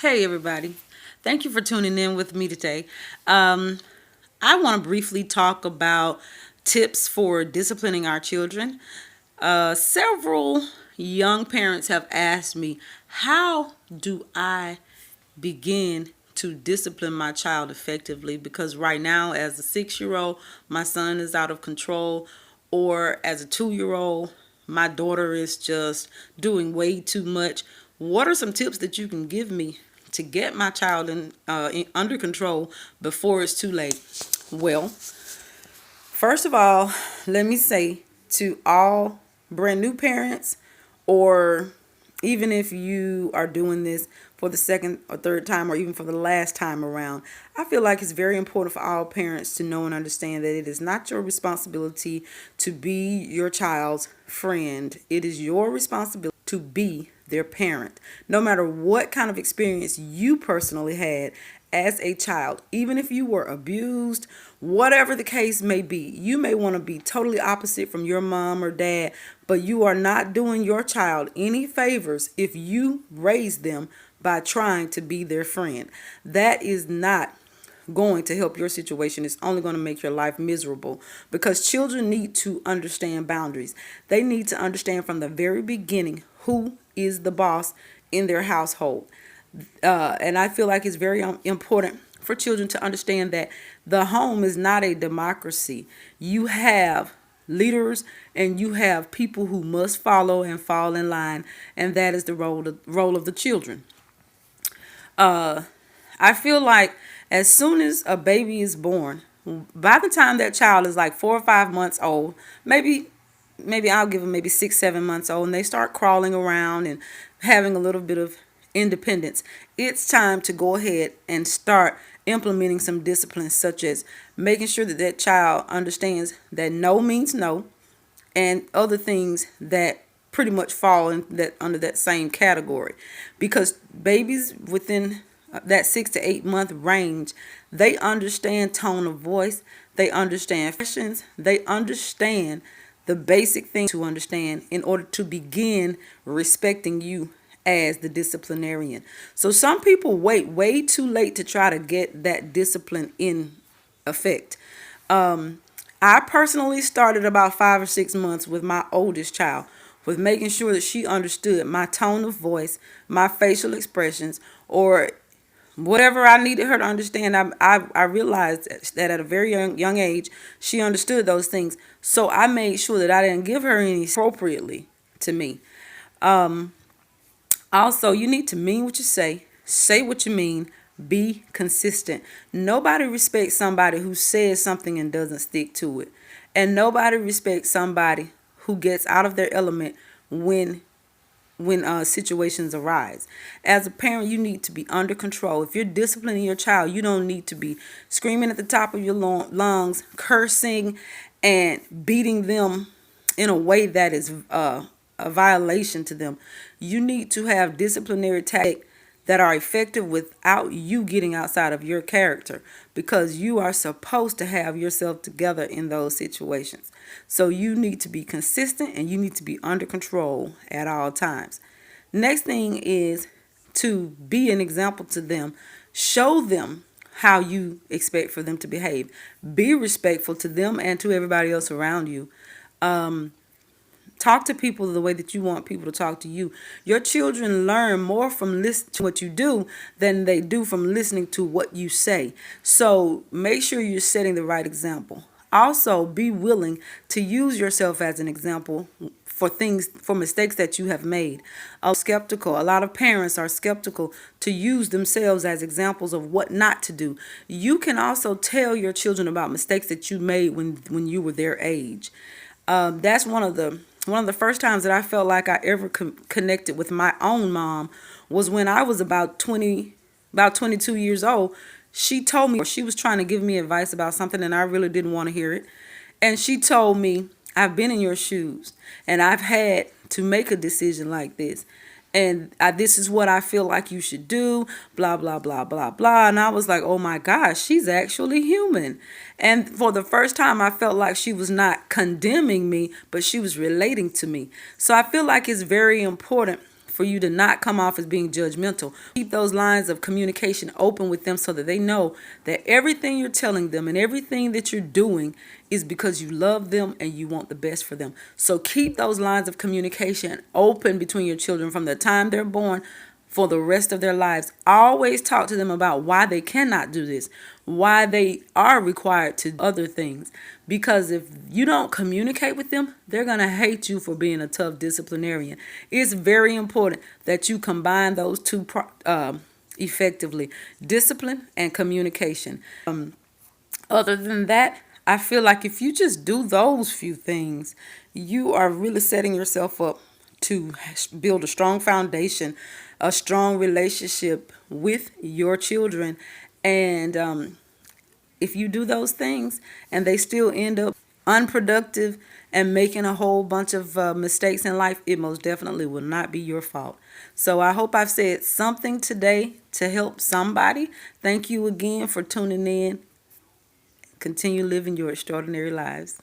Hey, everybody. Thank you for tuning in with me today. Um, I want to briefly talk about tips for disciplining our children. Several young parents have asked me, how do I begin to discipline my child effectively? Because right now, as a 6 year old, my son is out of control, or as a 2 year old, my daughter is just doing way too much. What are some tips that you can give me to get my child under control before it's too late? Well, first of all, let me say to all brand new parents, or even if you are doing this for the second or third time, or even for the last time around, I feel like it's very important for all parents to know and understand that it is not your responsibility to be your child's friend. It is your responsibility to be their parent. No matter what kind of experience you personally had as a child, even if you were abused, whatever the case may be, you may want to be totally opposite from your mom or dad, but you are not doing your child any favors if you raise them by trying to be their friend. That is not going to help your situation. It's only going to make your life miserable, because children need to understand boundaries. They need to understand from the very beginning who is the boss in their household. And I feel like it's very important for children to understand that the home is not a democracy. You have leaders and you have people who must follow and fall in line, and that is the role of the children. I feel like as soon as a baby is born, by the time that child is like 4 or 5 months old, maybe I'll give them maybe 6, 7 months old, and they start crawling around and having a little bit of independence, it's time to go ahead and start implementing some disciplines, such as making sure that that child understands that no means no, and other things that pretty much fall in that under that same category. Because babies within that 6 to 8 month range, they understand tone of voice, they understand questions, they understand the basic things to understand in order to begin respecting you as the disciplinarian. So some people wait way too late to try to get that discipline in effect. I personally started about 5 or 6 months with my oldest child, with making sure that she understood my tone of voice, my facial expressions, or whatever I needed her to understand. I realized that at a very young age, she understood those things. So I made sure that I didn't give her any appropriately to me. Also, you need to mean what you say what you mean, be consistent. Nobody respects somebody who says something and doesn't stick to it. And nobody respects somebody who gets out of their element when situations arise. As a parent, you need to be under control. If you're disciplining your child, you don't need to be screaming at the top of your lungs, cursing, and beating them in a way that is a violation to them. You need to have disciplinary tactics that are effective without you getting outside of your character, because you are supposed to have yourself together in those situations. So you need to be consistent and you need to be under control at all times. Next thing is to be an example to them. Show them how you expect for them to behave. Be respectful to them and to everybody else around you. Talk to people the way that you want people to talk to you. Your children learn more from listening to what you do than they do from listening to what you say. So make sure you're setting the right example. Also, be willing to use yourself as an example for mistakes that you have made. A lot of parents are skeptical to use themselves as examples of what not to do. You can also tell your children about mistakes that you made when you were their age. That's one of the first times that I felt like I ever connected with my own mom was when I was about 22 years old. She told me, or she was trying to give me advice about something, and I really didn't want to hear it. And she told me, I've been in your shoes, and I've had to make a decision like this. And this is what I feel like you should do, blah, blah, blah, blah, blah. And I was like, oh my gosh, she's actually human. And for the first time, I felt like she was not condemning me, but she was relating to me. So I feel like it's very important for you to not come off as being judgmental. Keep those lines of communication open with them so that they know that everything you're telling them and everything that you're doing is because you love them and you want the best for them. So keep those lines of communication open between your children from the time they're born for the rest of their lives. Always talk to them about why they cannot do this, why they are required to do other things. Because if you don't communicate with them, they're going to hate you for being a tough disciplinarian. It's very important that you combine those two effectively, discipline and communication. Other than that, I feel like if you just do those few things, you are really setting yourself up to build a strong foundation, a strong relationship with your children. And if you do those things and they still end up unproductive and making a whole bunch of mistakes in life, it most definitely will not be your fault. So I hope I've said something today to help somebody. Thank you again for tuning in. Continue living your extraordinary lives.